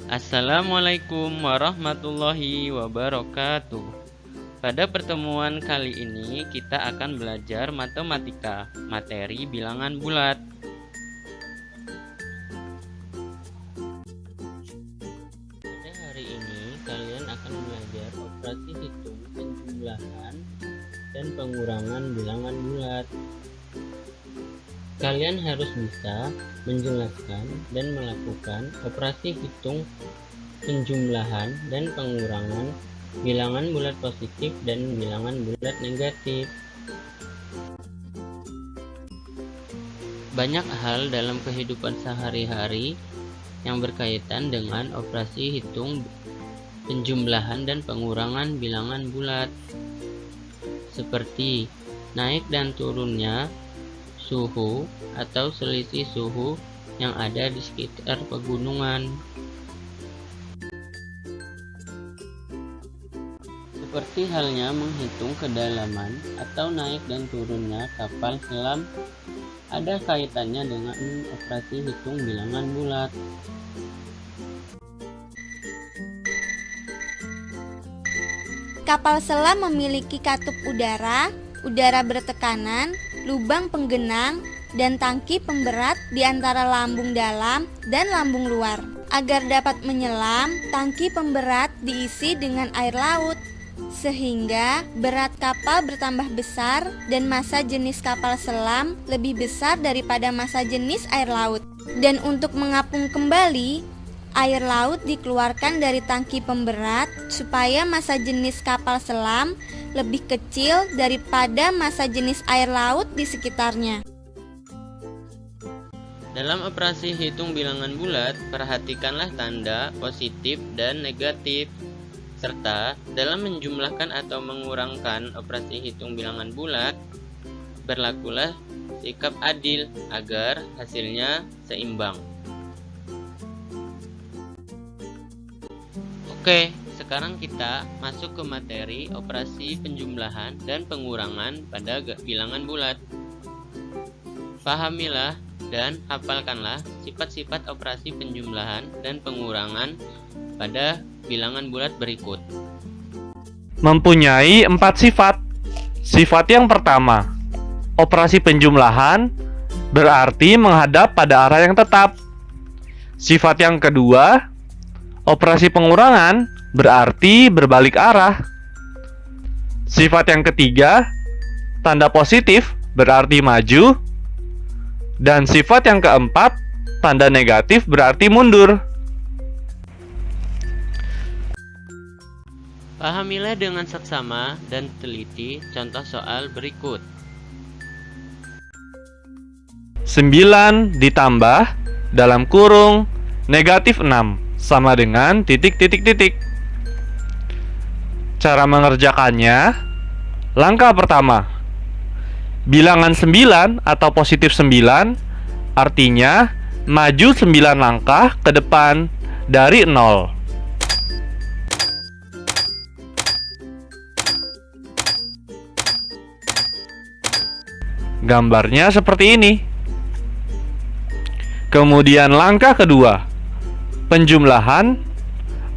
Assalamualaikum warahmatullahi wabarakatuh. Pada pertemuan kali ini kita akan belajar matematika, materi bilangan bulat. Pada hari ini kalian akan belajar operasi hitung penjumlahan dan pengurangan bilangan bulat. Kalian harus bisa menjelaskan dan melakukan operasi hitung penjumlahan dan pengurangan bilangan bulat positif dan bilangan bulat negatif. Banyak hal dalam kehidupan sehari-hari yang berkaitan dengan operasi hitung penjumlahan dan pengurangan bilangan bulat, seperti naik dan turunnya suhu atau selisih suhu yang ada di sekitar pegunungan. Seperti halnya menghitung kedalaman atau naik dan turunnya kapal selam ada kaitannya dengan operasi hitung bilangan bulat. Kapal selam memiliki katup udara bertekanan, lubang penggenang, dan tangki pemberat di antara lambung dalam dan lambung luar. Agar dapat menyelam, tangki pemberat diisi dengan air laut, sehingga berat kapal bertambah besar dan massa jenis kapal selam lebih besar daripada massa jenis air laut. Dan untuk mengapung kembali, air laut dikeluarkan dari tangki pemberat supaya massa jenis kapal selam lebih kecil daripada massa jenis air laut di sekitarnya. Dalam operasi hitung bilangan bulat, perhatikanlah tanda positif dan negatif. Serta dalam menjumlahkan atau mengurangkan operasi hitung bilangan bulat, berlakulah sikap adil agar hasilnya seimbang. Oke, sekarang kita masuk ke materi operasi penjumlahan dan pengurangan pada bilangan bulat. Pahamilah dan hafalkanlah sifat-sifat operasi penjumlahan dan pengurangan pada bilangan bulat berikut. Mempunyai 4 sifat. Sifat yang pertama, operasi penjumlahan berarti menghadap pada arah yang tetap. Sifat yang kedua, operasi pengurangan berarti berbalik arah. Sifat yang ketiga, tanda positif berarti maju. Dan sifat yang keempat, tanda negatif berarti mundur. Pahamilah dengan seksama dan teliti contoh soal berikut. 9 ditambah dalam kurung negatif 6 sama dengan titik. Cara mengerjakannya, langkah pertama, bilangan 9 atau positif 9 artinya maju 9 langkah ke depan dari 0. Gambarnya seperti ini. Kemudian langkah kedua, penjumlahan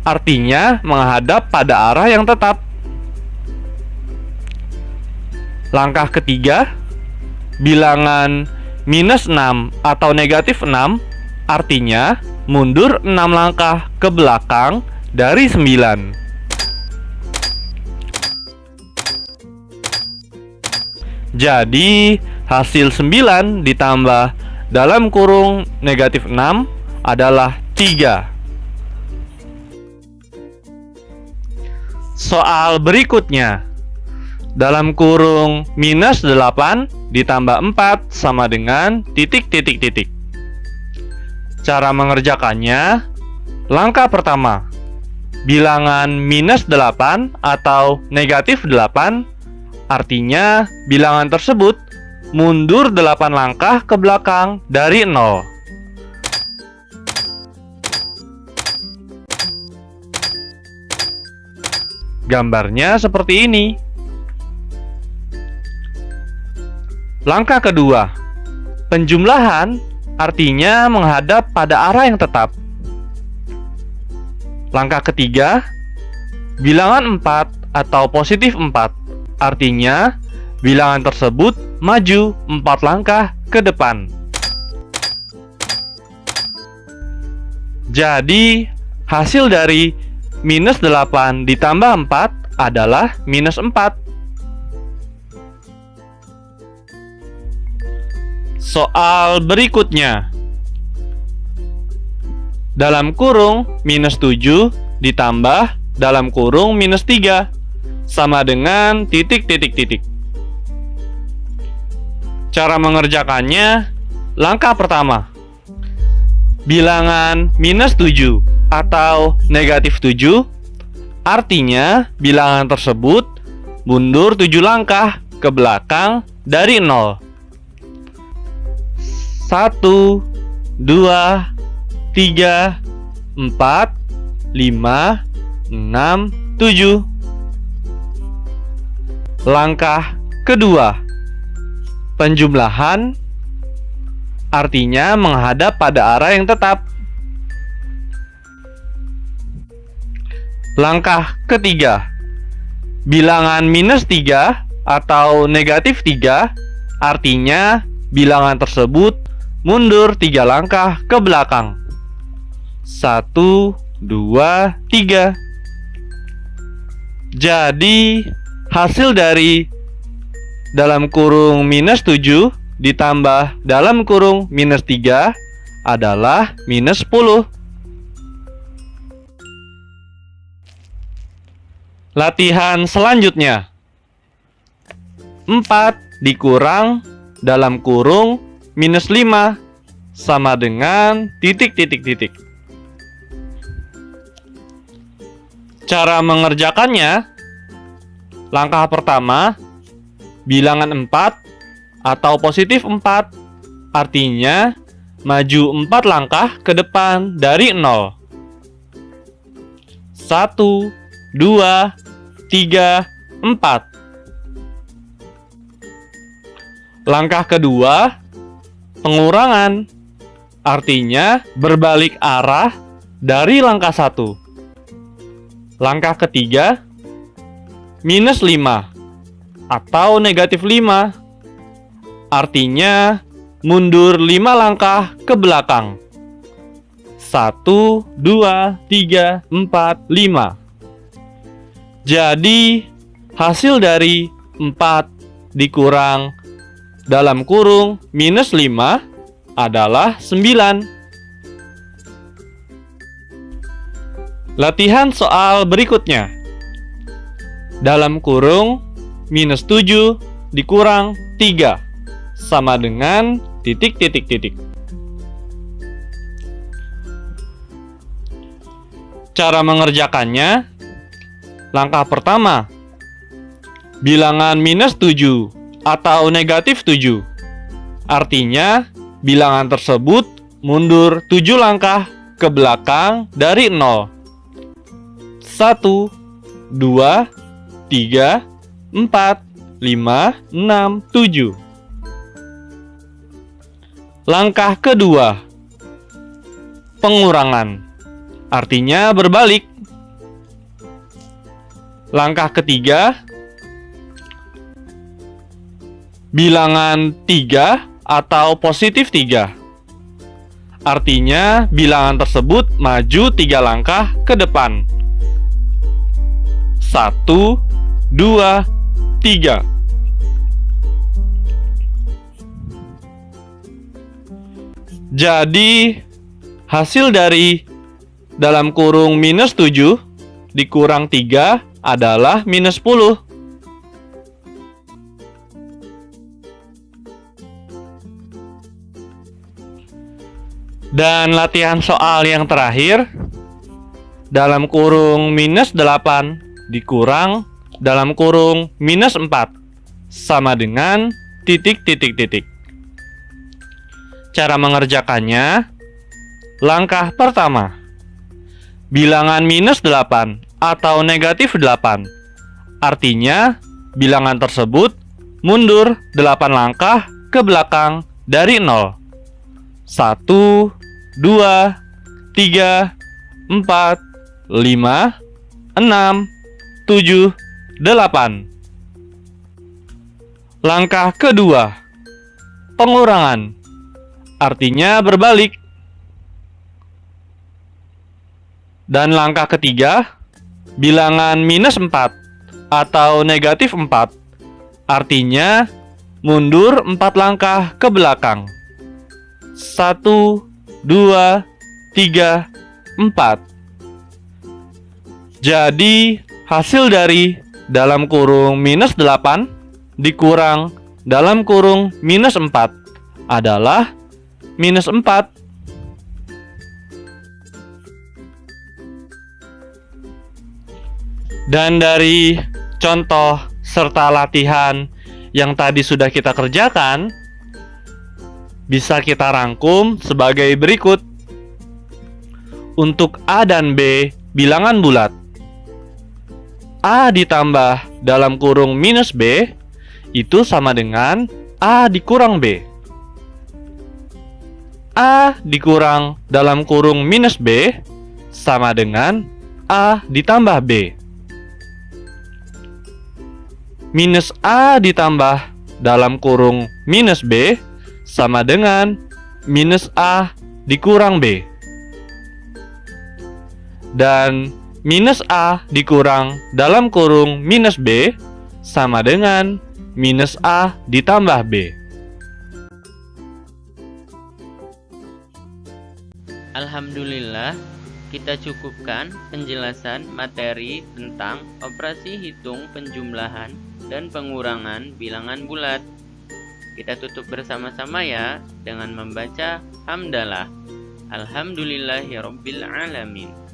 artinya menghadap pada arah yang tetap. Langkah ketiga, bilangan minus 6 atau negatif 6 artinya mundur 6 langkah ke belakang dari 9. Jadi hasil 9 ditambah dalam kurung negatif 6 adalah 3. Soal berikutnya, dalam kurung minus 8 ditambah 4 sama dengan titik. Cara mengerjakannya, langkah pertama, bilangan minus 8 atau negatif 8 artinya bilangan tersebut mundur 8 langkah ke belakang dari 0. Gambarnya seperti ini. Langkah kedua, penjumlahan artinya menghadap pada arah yang tetap. Langkah ketiga, bilangan 4 atau positif 4. Artinya, bilangan tersebut maju 4 langkah ke depan. Jadi, hasil dari minus 8 ditambah 4 adalah minus 4. Soal berikutnya. Dalam kurung minus 7 ditambah dalam kurung minus 3 sama dengan titik. Cara mengerjakannya, langkah pertama. Bilangan minus 7 atau negatif 7, artinya bilangan tersebut mundur 7 langkah ke belakang dari 0. 1, 2, 3, 4, 5, 6, 7. Langkah kedua, penjumlahan, artinya menghadap pada arah yang tetap. Langkah ketiga, bilangan minus 3 atau negatif 3, artinya bilangan tersebut mundur 3 langkah ke belakang. 1, 2, 3. Jadi, hasil dari dalam kurung minus 7 ditambah dalam kurung minus 3 adalah minus 10. Latihan selanjutnya. 4 dikurang dalam kurung minus 5 sama dengan titik. Cara mengerjakannya, langkah pertama, bilangan 4 atau positif 4, artinya maju 4 langkah ke depan dari 0. 1, 2, 3, 4. Langkah kedua, pengurangan, artinya berbalik arah dari langkah 1. Langkah ketiga, minus 5 atau negatif 5, artinya mundur 5 langkah ke belakang. 1, 2, 3, 4, 5. Jadi, hasil dari 4 dikurang dalam kurung minus 5 adalah 9. Latihan soal berikutnya. Dalam kurung minus 7 dikurang 3 sama dengan titik. Cara mengerjakannya, langkah pertama, bilangan minus 7 atau negatif 7, artinya bilangan tersebut mundur 7 langkah ke belakang dari 0. 1, 2, 3, 4, 5, 6, 7. Langkah kedua, pengurangan, artinya berbalik. Langkah ketiga, bilangan 3 atau positif 3, artinya bilangan tersebut maju 3 langkah ke depan. 1, 2, 3. Jadi, hasil dari dalam kurung minus 7 dikurang 3 adalah minus 10. Dan latihan soal yang terakhir, dalam kurung minus 8 dikurang dalam kurung minus 4 sama dengan titik. Cara mengerjakannya, langkah pertama, bilangan minus 8 atau negatif 8, artinya bilangan tersebut mundur 8 langkah ke belakang dari 0. 1, 2, 3, 4, 5, 6, 7, 8. Langkah kedua, pengurangan. Artinya berbalik. Dan langkah ketiga, bilangan minus 4 atau negatif 4. Artinya mundur 4 langkah ke belakang. 1, 2, 3, 4. Jadi hasil dari dalam kurung minus 8 dikurang dalam kurung minus 4 adalah minus 4. Dan dari contoh serta latihan yang tadi sudah kita kerjakan, bisa kita rangkum sebagai berikut. Untuk A dan B bilangan bulat, A ditambah dalam kurung minus B itu sama dengan A dikurang B. A dikurang dalam kurung minus B sama dengan A ditambah B. Minus A ditambah dalam kurung minus B sama dengan minus A dikurang B. Dan minus A dikurang dalam kurung minus B sama dengan minus A ditambah B. Alhamdulillah, kita cukupkan penjelasan materi tentang operasi hitung penjumlahan dan pengurangan bilangan bulat. Kita tutup bersama-sama ya dengan membaca hamdalah. Alhamdulillahirabbil alamin.